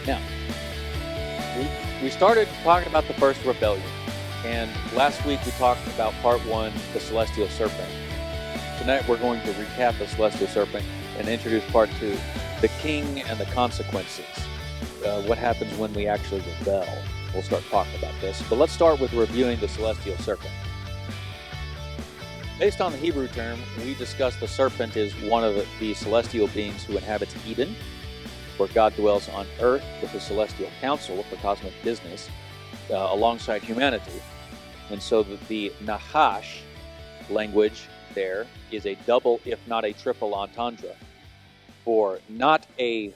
Now, we started talking about the first rebellion, and last week we talked about part one, the celestial serpent. Tonight we're going to recap the celestial serpent and introduce part two, the king and the consequences. What happens when we actually rebel? We'll start talking about this, but let's start with reviewing the celestial serpent. Based on the Hebrew term, we discussed the serpent is one of the celestial beings who inhabits Eden, where God dwells on earth with the celestial council for cosmic business alongside humanity. And so the Nahash language there is a double, if not a triple entendre, for not a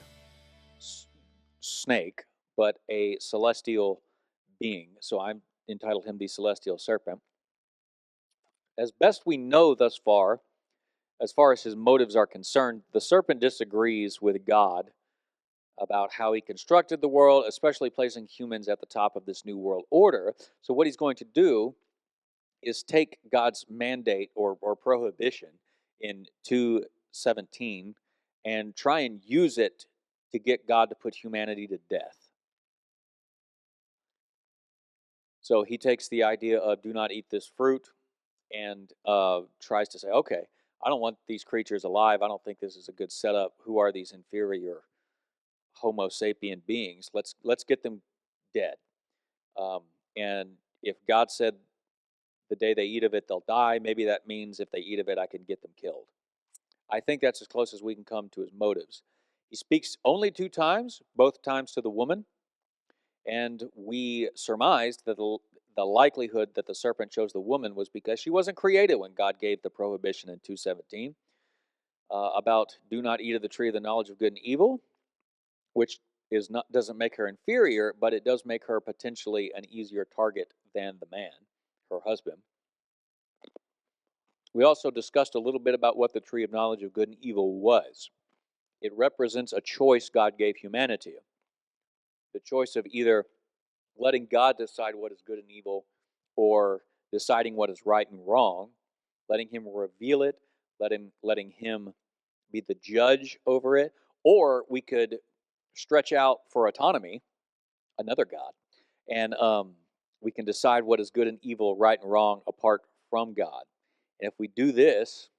snake, but a celestial being. So I'm entitled him the celestial serpent. As best we know thus far as his motives are concerned, the serpent disagrees with God about how he constructed the world, especially placing humans at the top of this new world order. So what he's going to do is take God's mandate or prohibition in 2:17 and try and use it to get God to put humanity to death. So he takes the idea of do not eat this fruit and tries to say, okay, I don't want these creatures alive. I don't think this is a good setup. Who are these inferior Homo sapien beings? Let's get them dead. And if God said the day they eat of it, they'll die, maybe that means if they eat of it, I can get them killed. I think that's as close as we can come to his motives. He speaks only 2 times, both times to the woman, and we surmised that the likelihood that the serpent chose the woman was because she wasn't created when God gave the prohibition in 2:17 about do not eat of the tree of the knowledge of good and evil, which doesn't make her inferior, but it does make her potentially an easier target than the man, her husband. We also discussed a little bit about what the tree of knowledge of good and evil was. It represents a choice God gave humanity. The choice of either letting God decide what is good and evil or deciding what is right and wrong, letting him reveal it, letting him be the judge over it, or we could stretch out for autonomy, another God, and we can decide what is good and evil, right and wrong apart from God. And if we do this,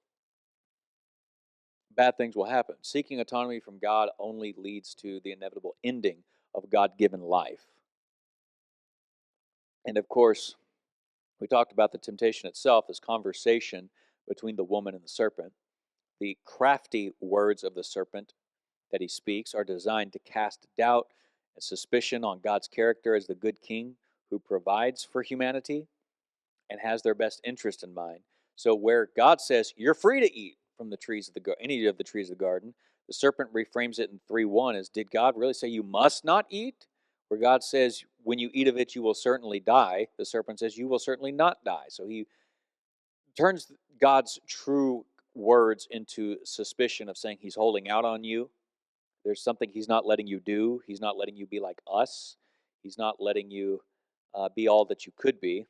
bad things will happen. Seeking autonomy from God only leads to the inevitable ending of God-given life. And of course, we talked about the temptation itself, this conversation between the woman and the serpent. The crafty words of the serpent that he speaks are designed to cast doubt and suspicion on God's character as the good king who provides for humanity and has their best interest in mind. So where God says, you're free to eat from the trees of any of the trees of the garden, the serpent reframes it in 3:1 as, did God really say you must not eat? Where God says, when you eat of it, you will certainly die. The serpent says, you will certainly not die. So he turns God's true words into suspicion of saying he's holding out on you. There's something he's not letting you do. He's not letting you be like us. He's not letting you be all that you could be.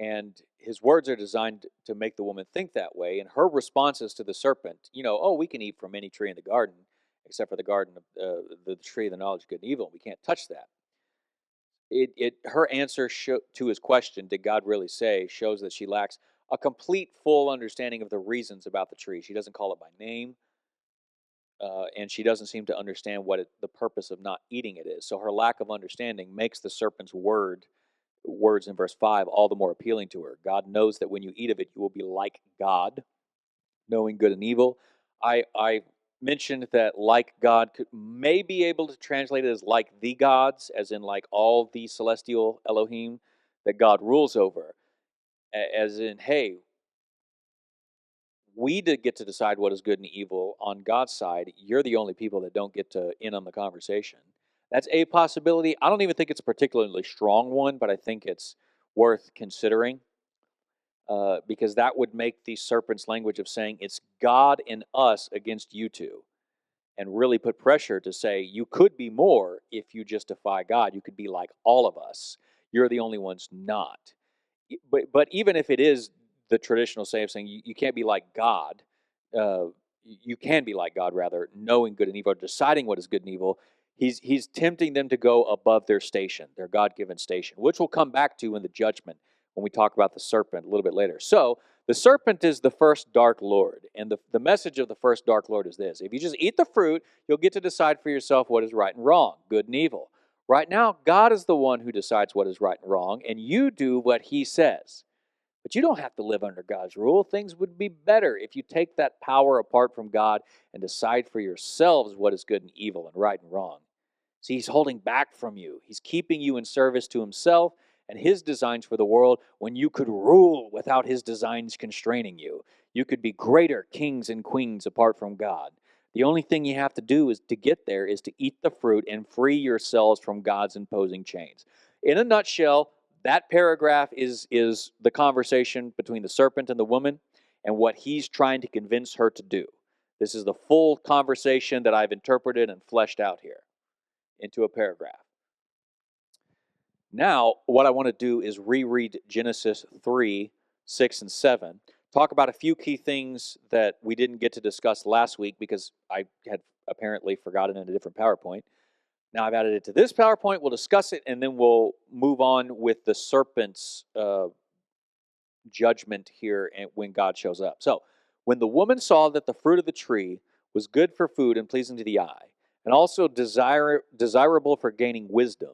And his words are designed to make the woman think that way. And her responses to the serpent, oh, we can eat from any tree in the garden, except for the garden of the tree of the knowledge of good and evil. We can't touch that. Her answer to his question, did God really say, shows that she lacks a complete, full understanding of the reasons about the tree. She doesn't call it by name, and she doesn't seem to understand what the purpose of not eating it is. So her lack of understanding makes the serpent's words in verse 5 all the more appealing to her. God knows that when you eat of it, you will be like God, knowing good and evil. I mentioned that like God may be able to translate it as like the gods, as in like all the celestial Elohim that God rules over. As in, hey, we did get to decide what is good and evil on God's side. You're the only people that don't get to in on the conversation. That's a possibility. I don't even think it's a particularly strong one, but I think it's worth considering because that would make the serpent's language of saying it's God and us against you two, and really put pressure to say you could be more if you just defy God. You could be like all of us. You're the only ones not. But even if it is the traditional say of saying you can't be like God, you can be like God rather, knowing good and evil, deciding what is good and evil. He's tempting them to go above their station, their God-given station, which we'll come back to in the judgment when we talk about the serpent a little bit later. So the serpent is the first dark lord, and the message of the first dark lord is this: if you just eat the fruit, you'll get to decide for yourself what is right and wrong, good and evil. Right now, God is the one who decides what is right and wrong, and you do what he says. But you don't have to live under God's rule. Things would be better if you take that power apart from God and decide for yourselves what is good and evil and right and wrong. See, he's holding back from you. He's keeping you in service to himself and his designs for the world when you could rule without his designs constraining you. You could be greater kings and queens apart from God. The only thing you have to do is to get there is to eat the fruit and free yourselves from God's imposing chains. In a nutshell, that paragraph is the conversation between the serpent and the woman and what he's trying to convince her to do. This is the full conversation that I've interpreted and fleshed out here into a paragraph. Now, what I want to do is reread Genesis 3, 6, and 7, talk about a few key things that we didn't get to discuss last week because I had apparently forgotten in a different PowerPoint. Now I've added it to this PowerPoint. We'll discuss it, and then we'll move on with the serpent's judgment here and when God shows up. So, when the woman saw that the fruit of the tree was good for food and pleasing to the eye, and also desirable for gaining wisdom,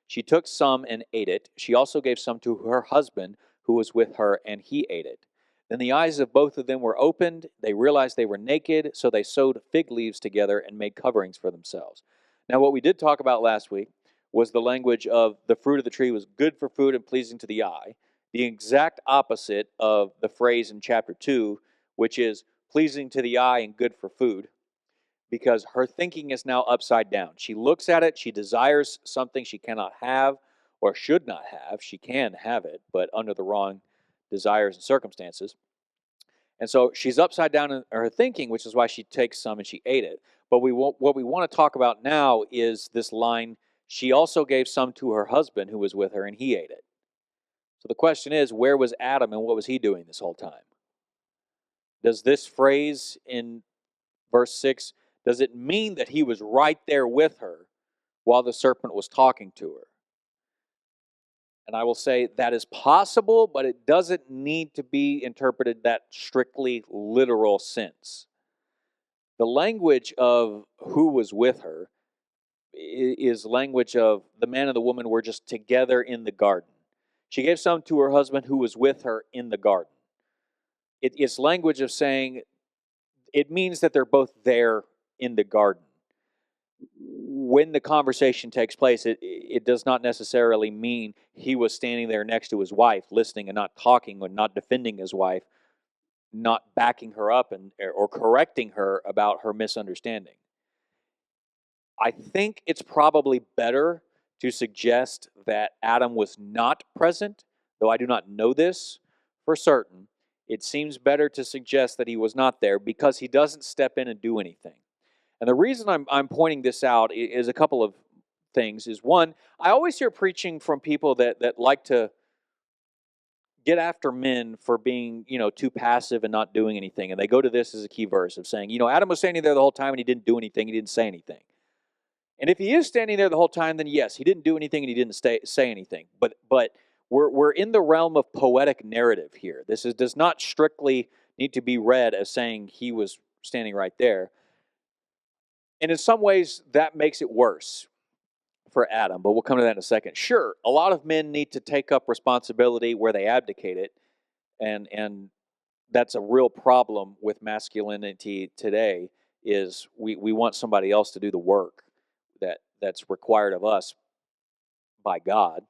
she took some and ate it. She also gave some to her husband who was with her, and he ate it. Then the eyes of both of them were opened. They realized they were naked, so they sewed fig leaves together and made coverings for themselves. Now, what we did talk about last week was the language of the fruit of the tree was good for food and pleasing to the eye, the exact opposite of the phrase in chapter 2, which is pleasing to the eye and good for food, because her thinking is now upside down. She looks at it, she desires something she cannot have or should not have. She can have it, but under the wrong desires and circumstances. And so she's upside down in her thinking, which is why she takes some and she ate it. But what we want to talk about now is this line, she also gave some to her husband who was with her, and he ate it. So the question is, where was Adam and what was he doing this whole time? Does this phrase in verse 6, does it mean that he was right there with her while the serpent was talking to her? And I will say that is possible, but it doesn't need to be interpreted that strictly literal sense. The language of who was with her is language of the man and the woman were just together in the garden. She gave some to her husband who was with her in the garden. It's language of saying it means that they're both there in the garden. When the conversation takes place, it does not necessarily mean he was standing there next to his wife, listening and not talking or not defending his wife, not backing her up or correcting her about her misunderstanding. I think it's probably better to suggest that Adam was not present, though I do not know this for certain. It seems better to suggest that he was not there because he doesn't step in and do anything. And the reason I'm pointing this out is a couple of things. Is one, I always hear preaching from people that like to get after men for being, too passive and not doing anything. And they go to this as a key verse of saying, Adam was standing there the whole time and he didn't do anything. He didn't say anything. And if he is standing there the whole time, then yes, he didn't do anything and he didn't say anything. But we're in the realm of poetic narrative here. Does not strictly need to be read as saying he was standing right there. And in some ways, that makes it worse for Adam, but we'll come to that in a second. Sure, a lot of men need to take up responsibility where they abdicate it, and that's a real problem with masculinity today, is we want somebody else to do the work that's required of us by God.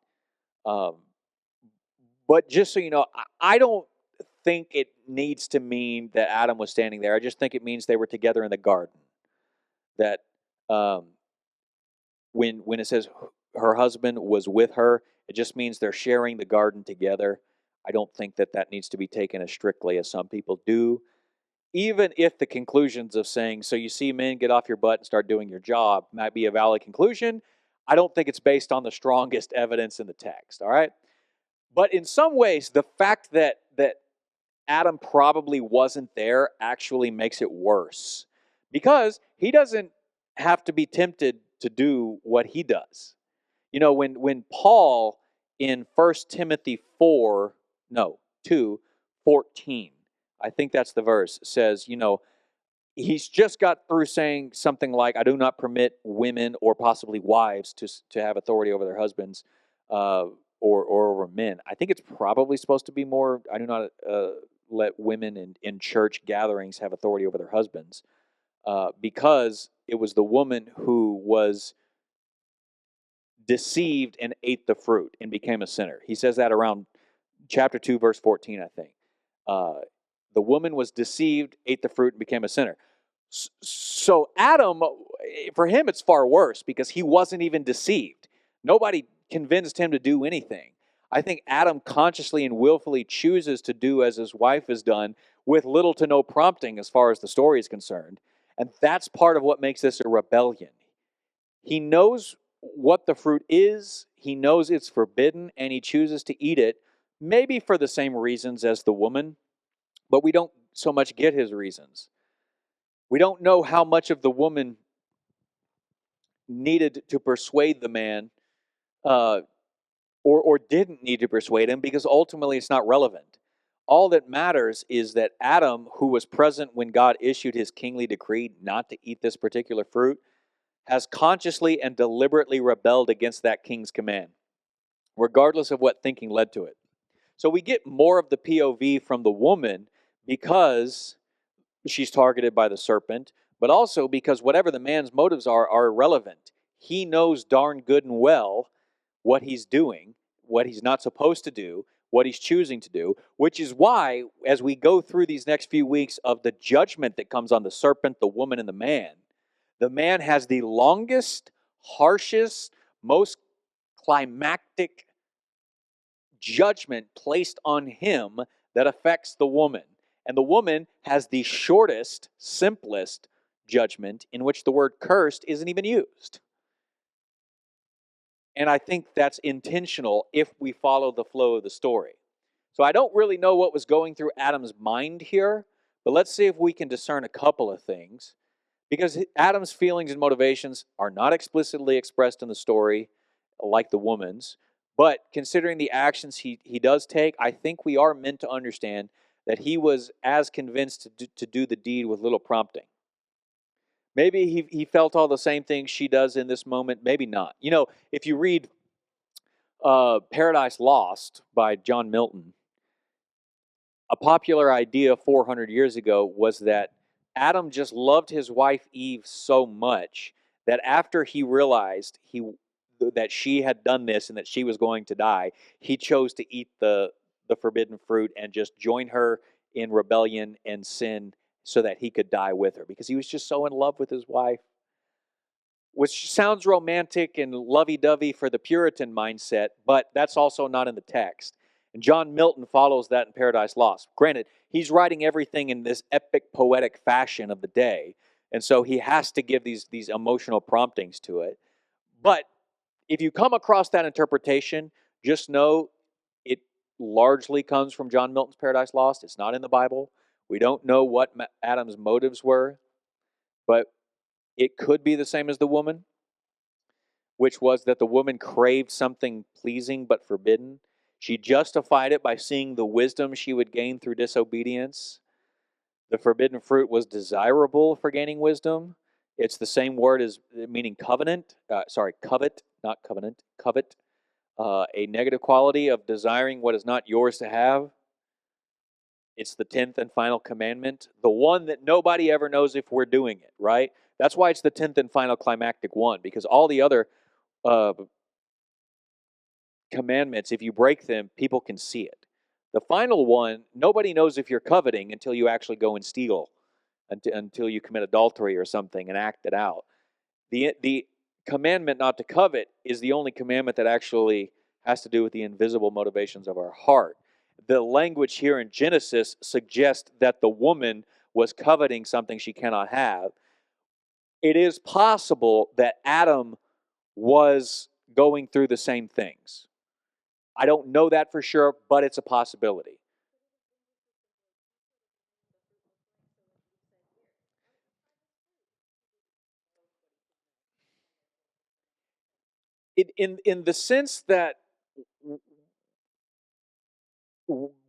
But just so you know, I don't think it needs to mean that Adam was standing there. I just think it means they were together in the garden. That when it says her husband was with her, it just means they're sharing the garden together. I don't think that needs to be taken as strictly as some people do. Even if the conclusions of saying, so you see men, get off your butt and start doing your job, might be a valid conclusion, I don't think it's based on the strongest evidence in the text, all right? But in some ways, the fact that Adam probably wasn't there actually makes it worse, because he doesn't have to be tempted to do what he does. When Paul in 1 Timothy 4, no, 2:14, I think that's the verse, says, he's just got through saying something like, I do not permit women or possibly wives to have authority over their husbands, or over men. I think it's probably supposed to be more, I do not let women in church gatherings have authority over their husbands, because it was the woman who was deceived and ate the fruit and became a sinner. He says that around chapter 2, verse 14, I think. Uh, the woman was deceived, ate the fruit, and became a sinner. So Adam, for him, it's far worse because he wasn't even deceived. Nobody convinced him to do anything. I think Adam consciously and willfully chooses to do as his wife has done with little to no prompting as far as the story is concerned. And that's part of what makes this a rebellion. He knows what the fruit is, he knows it's forbidden, and he chooses to eat it, maybe for the same reasons as the woman, but we don't so much get his reasons. We don't know how much of the woman needed to persuade the man, uh, or didn't need to persuade him, because ultimately it's not relevant. All that matters is that Adam, who was present when God issued his kingly decree not to eat this particular fruit, has consciously and deliberately rebelled against that king's command, regardless of what thinking led to it. So we get more of the POV from the woman because she's targeted by the serpent, but also because whatever the man's motives are irrelevant. He knows darn good and well what he's doing, what he's not supposed to do, what he's choosing to do, which is why, as we go through these next few weeks of the judgment that comes on the serpent, the woman, and the man has the longest, harshest, most climactic judgment placed on him that affects the woman. And the woman has the shortest, simplest judgment, in which the word cursed isn't even used. And I think that's intentional if we follow the flow of the story. So I don't really know what was going through Adam's mind here, but let's see if we can discern a couple of things. Because Adam's feelings and motivations are not explicitly expressed in the story like the woman's, but considering the actions he does take, I think we are meant to understand that he was as convinced to do the deed with little prompting. Maybe he felt all the same things she does in this moment, maybe not. If you read Paradise Lost by John Milton, a popular idea 400 years ago was that Adam just loved his wife Eve so much that after he realized that she had done this and that she was going to die, he chose to eat the forbidden fruit and just join her in rebellion and sin so that he could die with her, because he was just so in love with his wife. Which sounds romantic and lovey-dovey for the Puritan mindset, but that's also not in the text. And John Milton follows that in Paradise Lost. Granted, he's writing everything in this epic poetic fashion of the day, and so he has to give these emotional promptings to it. But if you come across that interpretation, just know it largely comes from John Milton's Paradise Lost. It's not in the Bible. We don't know what Adam's motives were, but it could be the same as the woman, which was that the woman craved something pleasing but forbidden. She justified it by seeing the wisdom she would gain through disobedience. The forbidden fruit was desirable for gaining wisdom. It's the same word as meaning covenant. Covet, not covenant, covet. A negative quality of desiring what is not yours to have. It's the 10th and final commandment, the one that nobody ever knows if we're doing it, right? That's why it's the 10th and final climactic one, because all the other uh, commandments, if you break them, people can see it. The final one, nobody knows if you're coveting until you actually go and steal, until you commit adultery or something and act it out. The commandment not to covet is the only commandment that actually has to do with the invisible motivations of our heart. The language here in Genesis suggests that the woman was coveting something she cannot have. It is possible that Adam was going through the same things. I don't know that for sure, but it's a possibility. In the sense that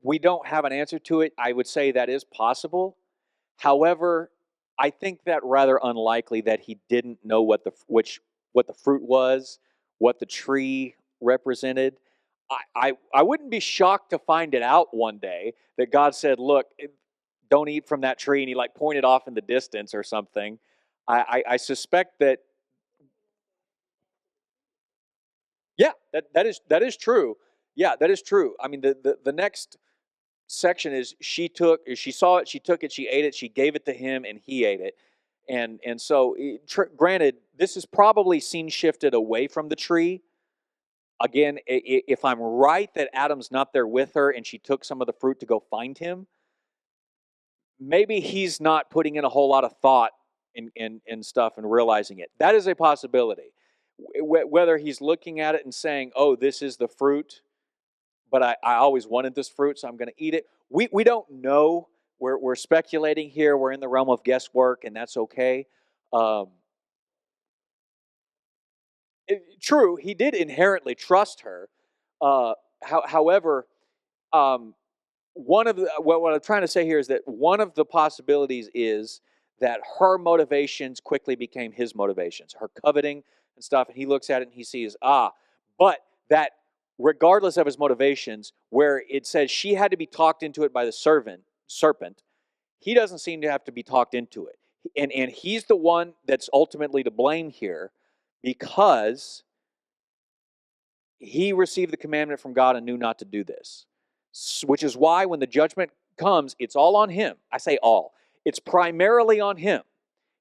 we don't have an answer to it, I would say that is possible. However, I think that rather unlikely that he didn't know what the fruit was, what the tree represented. I wouldn't be shocked to find it out one day that God said, "Look, don't eat from that tree," and he like pointed off in the distance or something. I suspect that yeah, that is true. Yeah, that is true. I mean, the next section is she saw it, she took it, she ate it, she gave it to him, and he ate it. And so, granted, this is probably scene shifted away from the tree. Again, if I'm right that Adam's not there with her and she took some of the fruit to go find him, maybe he's not putting in a whole lot of thought and stuff and realizing it. That is a possibility. Whether he's looking at it and saying, "Oh, this is the fruit," but I always wanted this fruit, so I'm going to eat it. We don't know. We're speculating here. We're in the realm of guesswork, and that's okay. Um, True, he did inherently trust her. However, um, one of the what I'm trying to say here is that one of the possibilities is that her motivations quickly became his motivations, her coveting and stuff, and he looks at it and he sees but that regardless of his motivations, where it says she had to be talked into it by the serpent, he doesn't seem to have to be talked into it, and he's the one that's ultimately to blame here because he received the commandment from God and knew not to do this. Which is why when the judgment comes, it's all on him. I say all. It's primarily on him.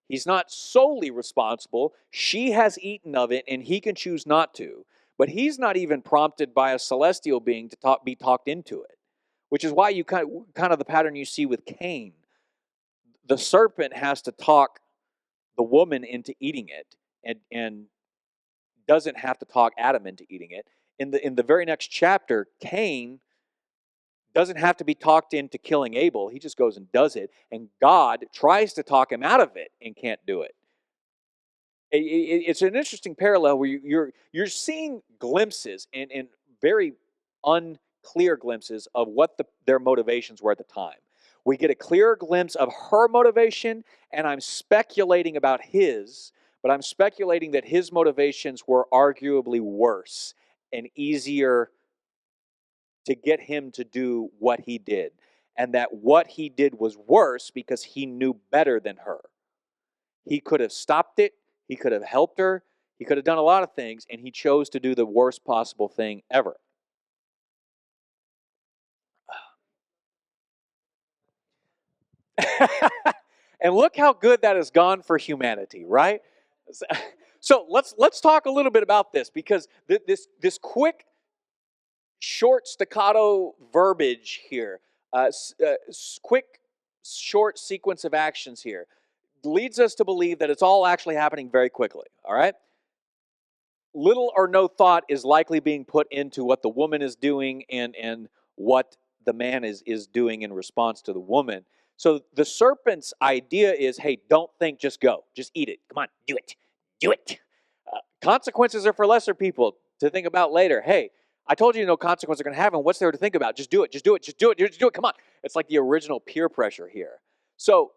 He's not solely responsible. She has eaten of it and he can choose not to. But he's not even prompted by a celestial being to be talked into it. Which is why you kind of the pattern you see with Cain. The serpent has to talk the woman into eating it and doesn't have to talk Adam into eating it. In the very next chapter, Cain doesn't have to be talked into killing Abel. He just goes and does it, and God tries to talk him out of it and can't do it. It's an interesting parallel where you're seeing glimpses and very unclear glimpses of what their motivations were at the time. We get a clearer glimpse of her motivation, and I'm speculating about his, but I'm speculating that his motivations were arguably worse and easier to get him to do what he did. And that what he did was worse because he knew better than her. He could have stopped it, he could have helped her, he could have done a lot of things, and he chose to do the worst possible thing ever. And look how good that has gone for humanity, right? So let's talk a little bit about this because this quick short staccato verbiage here, quick short sequence of actions here, leads us to believe that it's all actually happening very quickly. All right, little or no thought is likely being put into what the woman is doing and what the man is doing in response to the woman. So the serpent's idea is, hey, don't think, just go, just eat it. Come on, do it. Consequences are for lesser people to think about later. Hey, I told you no consequences are going to happen. What's there to think about? Just do it. Just do it. Just do it. Just do it. Come on. It's like the original peer pressure here. So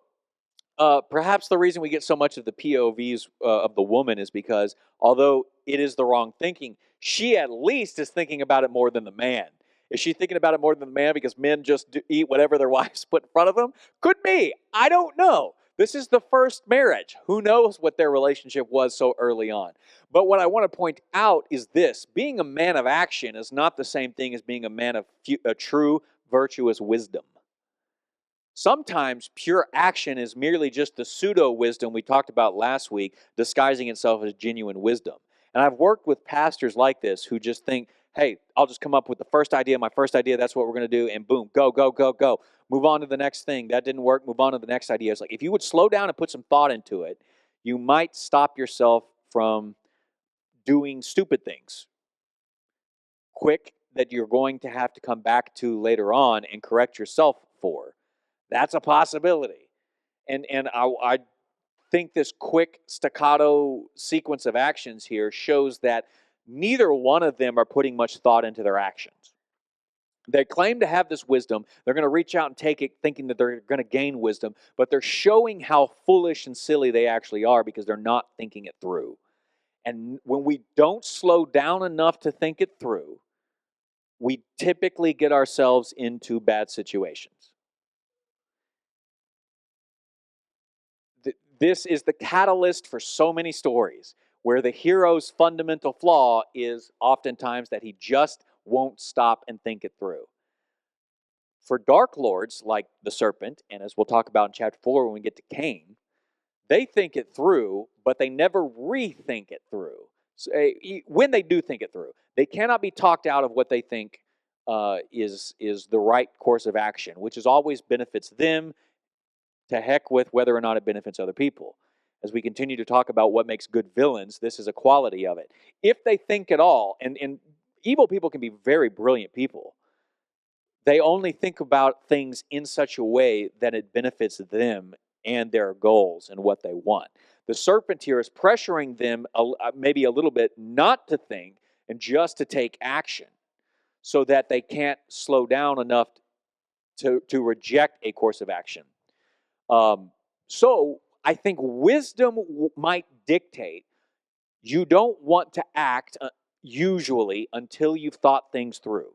perhaps the reason we get so much of the POVs of the woman is because although it is the wrong thinking, she at least is thinking about it more than the man. Is she thinking about it more than the man because men just eat whatever their wives put in front of them? Could be. I don't know. This is the first marriage. Who knows what their relationship was so early on? But what I want to point out is this: being a man of action is not the same thing as being a man of a true virtuous wisdom. Sometimes pure action is merely just the pseudo wisdom we talked about last week, disguising itself as genuine wisdom. And I've worked with pastors like this who just think, hey, I'll just come up with the first idea, my first idea, that's what we're going to do, and boom, go, go, go, go. Move on to the next thing. That didn't work, move on to the next idea. It's like if you would slow down and put some thought into it, you might stop yourself from doing stupid things quick that you're going to have to come back to later on and correct yourself for. That's a possibility. And I think this quick staccato sequence of actions here shows that neither one of them are putting much thought into their actions. They claim to have this wisdom. They're going to reach out and take it thinking that they're going to gain wisdom, but they're showing how foolish and silly they actually are because they're not thinking it through. And when we don't slow down enough to think it through, we typically get ourselves into bad situations. This is the catalyst for so many stories where the hero's fundamental flaw is oftentimes that he just won't stop and think it through. For dark lords like the serpent, and as we'll talk about in chapter 4 when we get to Cain, they think it through, but they never rethink it through. So, when they do think it through, they cannot be talked out of what they think is the right course of action, which is always benefits them, to heck with whether or not it benefits other people. As we continue to talk about what makes good villains, this is a quality of it. If they think at all, and evil people can be very brilliant people, they only think about things in such a way that it benefits them and their goals and what they want. The serpent here is pressuring them maybe a little bit not to think and just to take action so that they can't slow down enough to reject a course of action. So I think wisdom might dictate you don't want to act usually until you've thought things through.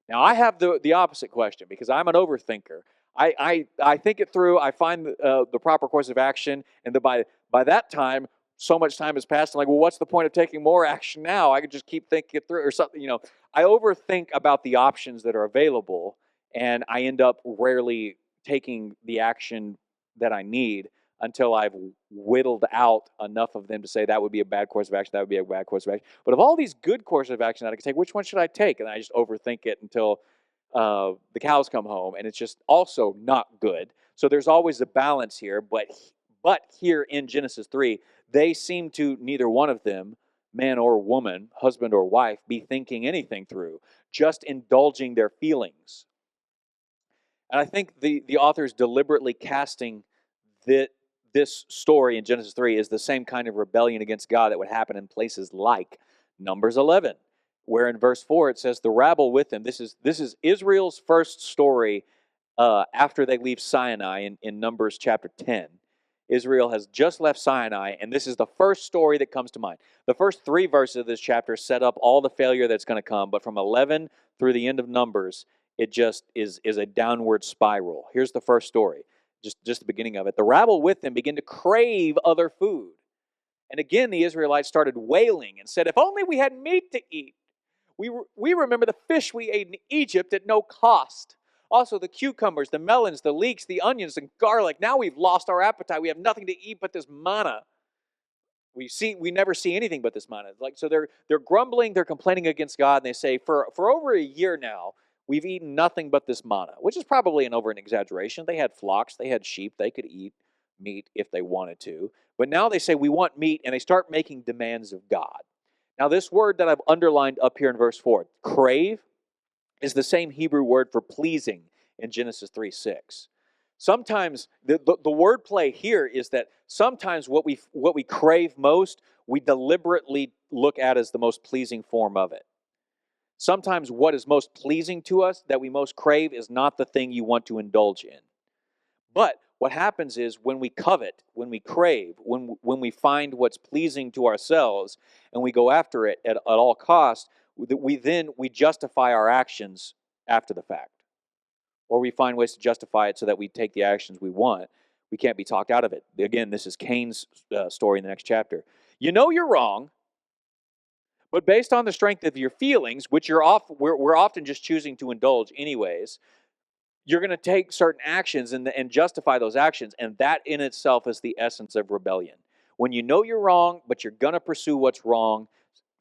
Now, I have the opposite question because I'm an overthinker. I think it through. I find the proper course of action, and by that time, so much time has passed. I'm like, well, what's the point of taking more action now? I could just keep thinking it through or something. I overthink about the options that are available, and I end up rarely taking the action that I need until I've whittled out enough of them to say that would be a bad course of action, that would be a bad course of action. But of all these good courses of action that I can take, which one should I take? And I just overthink it until the cows come home, and it's just also not good. So there's always a balance here. But here in Genesis 3, they seem to, neither one of them, man or woman, husband or wife, be thinking anything through, just indulging their feelings. And I think the author is deliberately casting this story in Genesis 3 is the same kind of rebellion against God that would happen in places like Numbers 11, where in verse 4 it says, the rabble with him. This is Israel's first story after they leave Sinai in Numbers chapter 10. Israel has just left Sinai, and this is the first story that comes to mind. The first 3 verses of this chapter set up all the failure that's going to come, but from 11 through the end of Numbers, it just is a downward spiral. Here's the first story. Just the beginning of it. The rabble with them began to crave other food. And again, the Israelites started wailing and said, if only we had meat to eat. We remember the fish we ate in Egypt at no cost. Also the cucumbers, the melons, the leeks, the onions, and garlic. Now we've lost our appetite. We have nothing to eat but this manna. We never see anything but this manna. So they're grumbling, they're complaining against God, and they say, for over a year now, we've eaten nothing but this manna, which is probably an exaggeration. They had flocks, they had sheep, they could eat meat if they wanted to. But now they say, we want meat, and they start making demands of God. Now, this word that I've underlined up here in verse 4, crave, is the same Hebrew word for pleasing in Genesis 3:6. Sometimes the word play here is that sometimes what we crave most, we deliberately look at as the most pleasing form of it. Sometimes what is most pleasing to us, that we most crave, is not the thing you want to indulge in. But what happens is when we covet, when we crave, when we find what's pleasing to ourselves and we go after it at all costs, we justify our actions after the fact. Or we find ways to justify it so that we take the actions we want. We can't be talked out of it. Again, this is Cain's story in the next chapter. You know you're wrong, but based on the strength of your feelings, which we're often just choosing to indulge anyways, you're going to take certain actions and justify those actions, and that in itself is the essence of rebellion. When you know you're wrong, but you're going to pursue what's wrong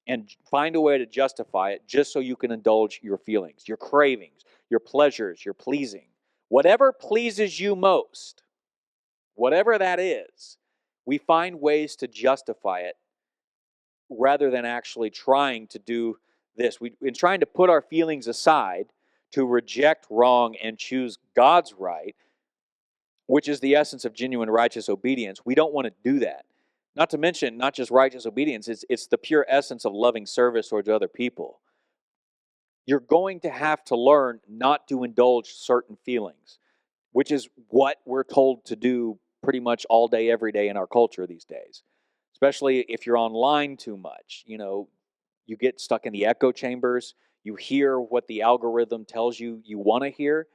and find a way to justify it just so you can indulge your feelings, your cravings, your pleasures, your pleasing. Whatever pleases you most, whatever that is, we find ways to justify it rather than actually trying to do this. In trying to put our feelings aside to reject wrong and choose God's right, which is the essence of genuine righteous obedience, we don't want to do that. Not to mention, not just righteous obedience, it's the pure essence of loving service towards other people. You're going to have to learn not to indulge certain feelings, which is what we're told to do pretty much all day, every day in our culture these days. Especially if you're online too much. You get stuck in the echo chambers. You hear what the algorithm tells you want to hear.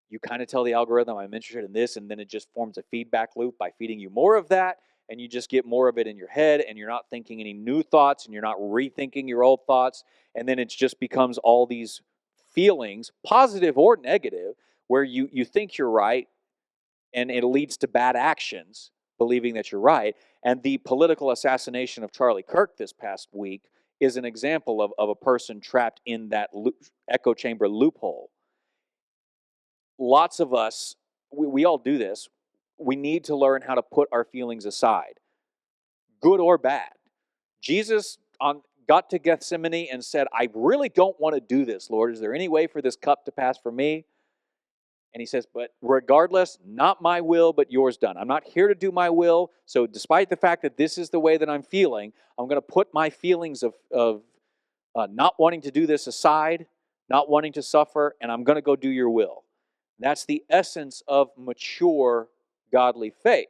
You kind of tell the algorithm, I'm interested in this, and then it just forms a feedback loop by feeding you more of that, and you just get more of it in your head, and you're not thinking any new thoughts, and you're not rethinking your old thoughts, and then it just becomes all these feelings, positive or negative, where you think you're right, and it leads to bad actions, believing that you're right. And the political assassination of Charlie Kirk this past week is an example of a person trapped in that echo chamber loophole. Lots of us, we all do this. We need to learn how to put our feelings aside, good or bad. Jesus got to Gethsemane and said, I really don't want to do this, Lord. Is there any way for this cup to pass from me? And he says, but regardless, not my will, but yours done. I'm not here to do my will. So despite the fact that this is the way that I'm feeling, I'm going to put my feelings of not wanting to do this aside, not wanting to suffer, and I'm going to go do your will. That's the essence of mature godly faith.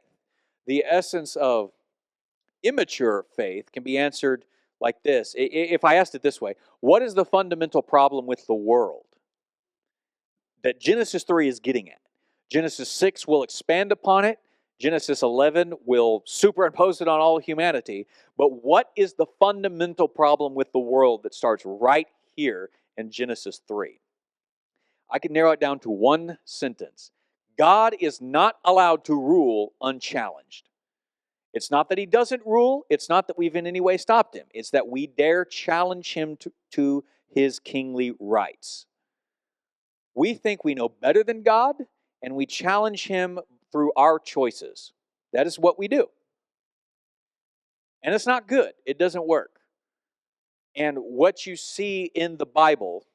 The essence of immature faith can be answered like this. If I asked it this way, what is the fundamental problem with the world that Genesis 3 is getting at? Genesis 6 will expand upon it. Genesis 11 will superimpose it on all humanity. But what is the fundamental problem with the world that starts right here in Genesis 3? I can narrow it down to one sentence. God is not allowed to rule unchallenged. It's not that he doesn't rule. It's not that we've in any way stopped him. It's that we dare challenge him to his kingly rights. We think we know better than God, and we challenge him through our choices. That is what we do. And it's not good. It doesn't work. And what you see in the Bible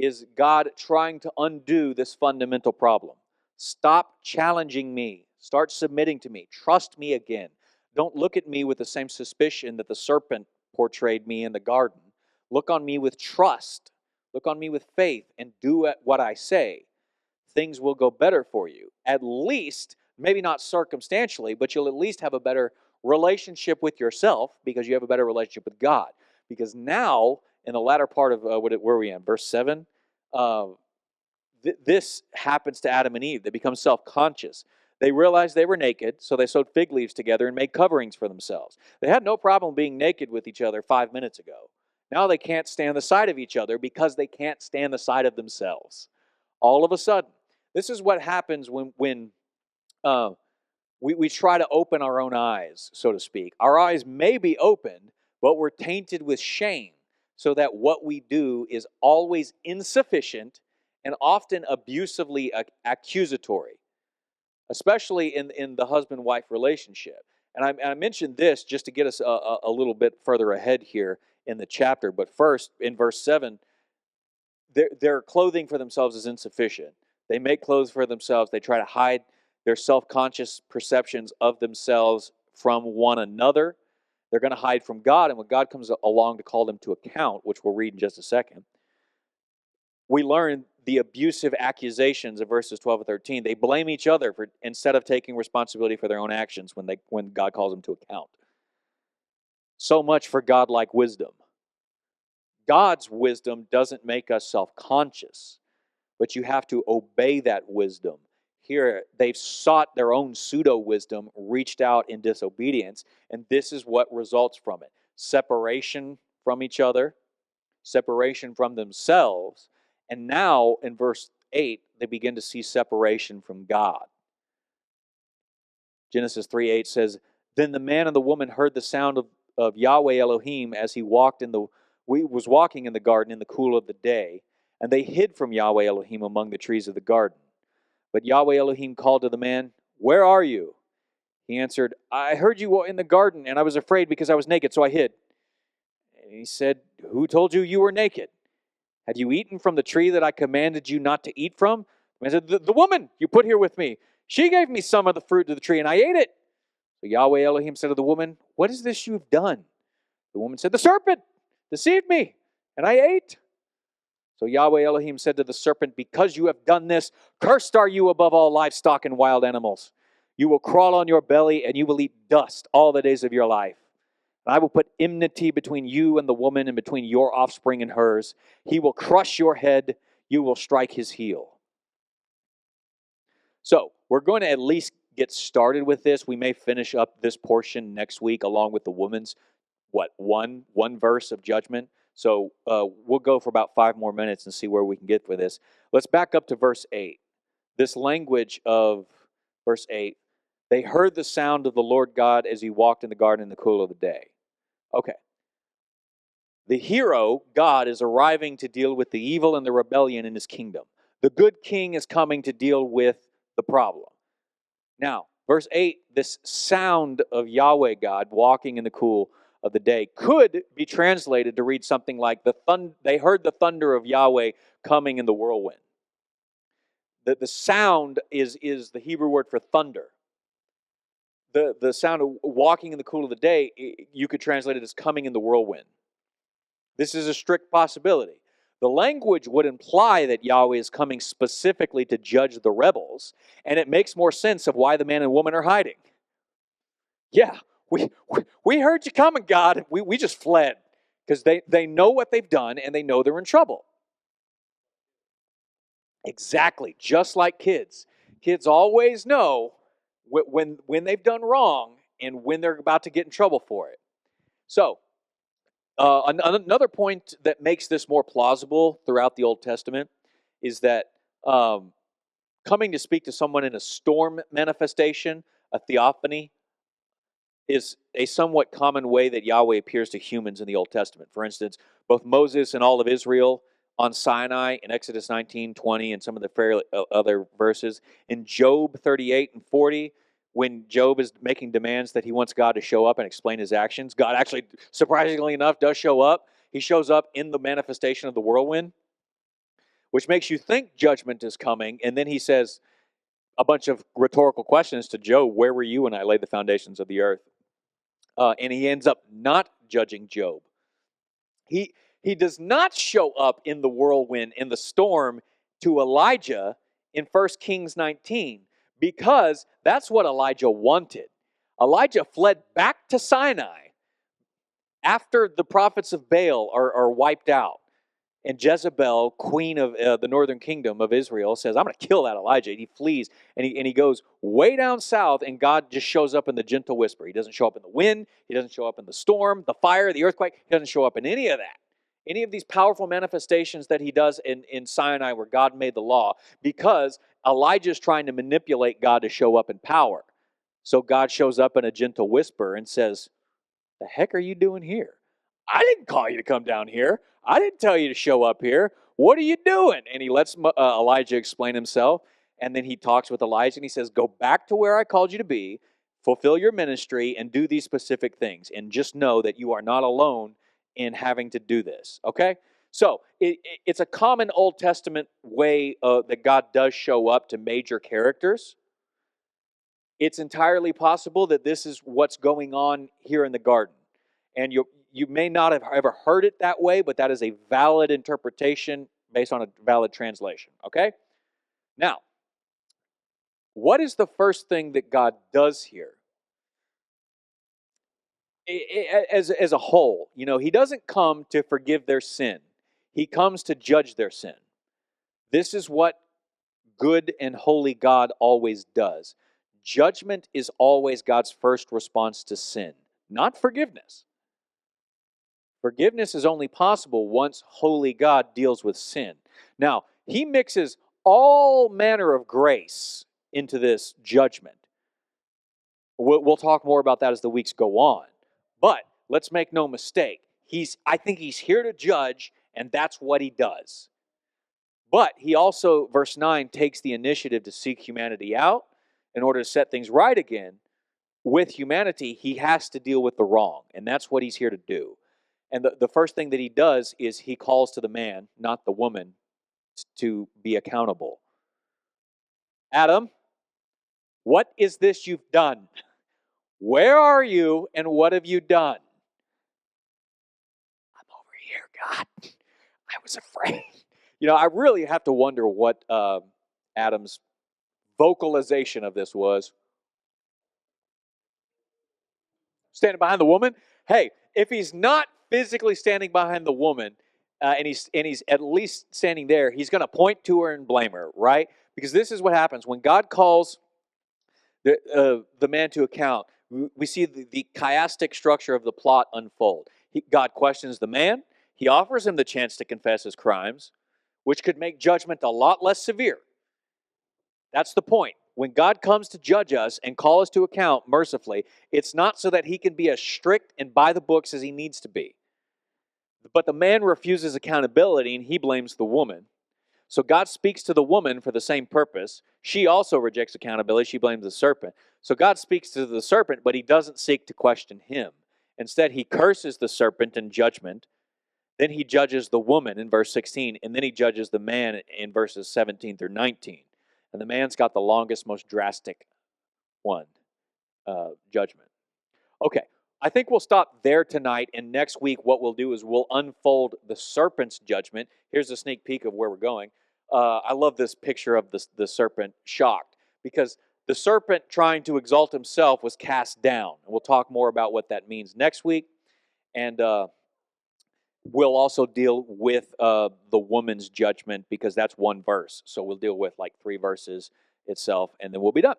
is God trying to undo this fundamental problem. Stop challenging me. Start submitting to me. Trust me again. Don't look at me with the same suspicion that the serpent portrayed me in the garden. Look on me with trust. Look on me with faith and do what I say. Things will go better for you. At least, maybe not circumstantially, but you'll at least have a better relationship with yourself because you have a better relationship with God. Because now, in the latter part of where are we in? Verse 7? This happens to Adam and Eve. They become self-conscious. They realized they were naked, so they sewed fig leaves together and made coverings for themselves. They had no problem being naked with each other 5 minutes ago. Now they can't stand the sight of each other because they can't stand the sight of themselves. All of a sudden, this is what happens when we try to open our own eyes, so to speak. Our eyes may be opened, but we're tainted with shame, so that what we do is always insufficient and often abusively accusatory, especially in the husband-wife relationship. And I mentioned this just to get us a little bit further ahead here in the chapter. But first, in verse 7, their clothing for themselves is insufficient. They make clothes for themselves. They try to hide their self-conscious perceptions of themselves from one another. They're going to hide from God, and when God comes along to call them to account, which we'll read in just a second, we learn the abusive accusations of verses 12 and 13. They blame each other instead of taking responsibility for their own actions when God calls them to account. So much for godlike wisdom. God's wisdom doesn't make us self-conscious, but you have to obey that wisdom. Here, they've sought their own pseudo-wisdom, reached out in disobedience, and this is what results from it. Separation from each other, separation from themselves, and now, in verse 8, they begin to see separation from God. Genesis 3:8 says, Then the man and the woman heard the sound of Yahweh Elohim as he was walking in the garden in the cool of the day, and they hid from Yahweh Elohim among the trees of the garden. But Yahweh Elohim called to the man, Where are you? He answered, I heard you in the garden, and I was afraid because I was naked, so I hid. And he said, Who told you you were naked? Had you eaten from the tree that I commanded you not to eat from? The man said, The woman you put here with me, she gave me some of the fruit of the tree, and I ate it. So Yahweh Elohim said to the woman, "What is this you've done?" The woman said, "The serpent deceived me, and I ate." So Yahweh Elohim said to the serpent, "Because you have done this, cursed are you above all livestock and wild animals. You will crawl on your belly, and you will eat dust all the days of your life. And I will put enmity between you and the woman, and between your offspring and hers. He will crush your head, you will strike his heel." So we're going to at least get started with this. We may finish up this portion next week along with the woman's one verse of judgment. So we'll go for about 5 more minutes and see where we can get for this. Let's back up to verse 8. This language of verse 8, they heard the sound of the Lord God as he walked in the garden in the cool of the day. Okay. The hero, God, is arriving to deal with the evil and the rebellion in his kingdom. The good king is coming to deal with the problem. Now, verse 8, this sound of Yahweh God walking in the cool of the day could be translated to read something like, they heard the thunder of Yahweh coming in the whirlwind. The sound is the Hebrew word for thunder. The sound of walking in the cool of the day, you could translate it as coming in the whirlwind. This is a strict possibility. The language would imply that Yahweh is coming specifically to judge the rebels, and it makes more sense of why the man and woman are hiding. Yeah, we heard you coming, God. We just fled because they know what they've done and they know they're in trouble. Exactly, just like kids. Kids always know when they've done wrong and when they're about to get in trouble for it. So, another point that makes this more plausible throughout the Old Testament is that coming to speak to someone in a storm manifestation, a theophany, is a somewhat common way that Yahweh appears to humans in the Old Testament. For instance, both Moses and all of Israel on Sinai in Exodus 19:20 and some of the other verses. In Job 38 and 40, when Job is making demands that he wants God to show up and explain his actions, God actually, surprisingly enough, does show up. He shows up in the manifestation of the whirlwind, which makes you think judgment is coming. And then he says a bunch of rhetorical questions to Job. Where were you when I laid the foundations of the earth? And he ends up not judging Job. He does not show up in the whirlwind, in the storm, to Elijah in 1 Kings 19, because that's what Elijah wanted. Elijah fled back to Sinai after the prophets of Baal are wiped out. And Jezebel, queen of the northern kingdom of Israel, says, "I'm going to kill that Elijah." And he flees, and he goes way down south, and God just shows up in the gentle whisper. He doesn't show up in the wind. He doesn't show up in the storm, the fire, the earthquake. He doesn't show up in any of that. Any of these powerful manifestations that he does in Sinai where God made the law, because Elijah is trying to manipulate God to show up in power. So God shows up in a gentle whisper and says, "The heck are you doing here? I didn't call you to come down here. I didn't tell you to show up here. What are you doing?" And he lets Elijah explain himself. And then he talks with Elijah and he says, "Go back to where I called you to be, fulfill your ministry, and do these specific things. And just know that you are not alone in having to do this." Okay? So it's a common Old Testament way that God does show up to major characters. It's entirely possible that this is what's going on here in the garden. And you may not have ever heard it that way, but that is a valid interpretation based on a valid translation. Okay? Now, what is the first thing that God does here? As a whole, he doesn't come to forgive their sin. He comes to judge their sin. This is what good and holy God always does. Judgment is always God's first response to sin, not forgiveness. Forgiveness is only possible once holy God deals with sin. Now, he mixes all manner of grace into this judgment. We'll talk more about that as the weeks go on. But let's make no mistake. I think he's here to judge, and that's what he does. But he also, verse 9, takes the initiative to seek humanity out in order to set things right again. With humanity, he has to deal with the wrong, and that's what he's here to do. And the first thing that he does is he calls to the man, not the woman, to be accountable. "Adam, what is this you've done? Where are you and what have you done? I'm over here, God. I was afraid. I really have to wonder what Adam's vocalization of this was. Standing behind the woman? Hey, if he's not physically standing behind the woman, and he's at least standing there, he's going to point to her and blame her, right? Because this is what happens when God calls the man to account. We see the chiastic structure of the plot unfold. God questions the man. He offers him the chance to confess his crimes, which could make judgment a lot less severe. That's the point. When God comes to judge us and call us to account mercifully, it's not so that he can be as strict and by the books as he needs to be. But the man refuses accountability and he blames the woman. So God speaks to the woman for the same purpose. She also rejects accountability. She blames the serpent. So God speaks to the serpent, but he doesn't seek to question him. Instead, he curses the serpent in judgment. Then he judges the woman in verse 16, and then he judges the man in verses 17 through 19. And the man's got the longest, most drastic one, judgment. Okay, I think we'll stop there tonight, and next week what we'll do is we'll unfold the serpent's judgment. Here's a sneak peek of where we're going. I love this picture of the serpent shocked, because the serpent trying to exalt himself was cast down. And we'll talk more about what that means next week, and we'll also deal with the woman's judgment, because that's one verse. So we'll deal with like 3 verses itself, and then we'll be done.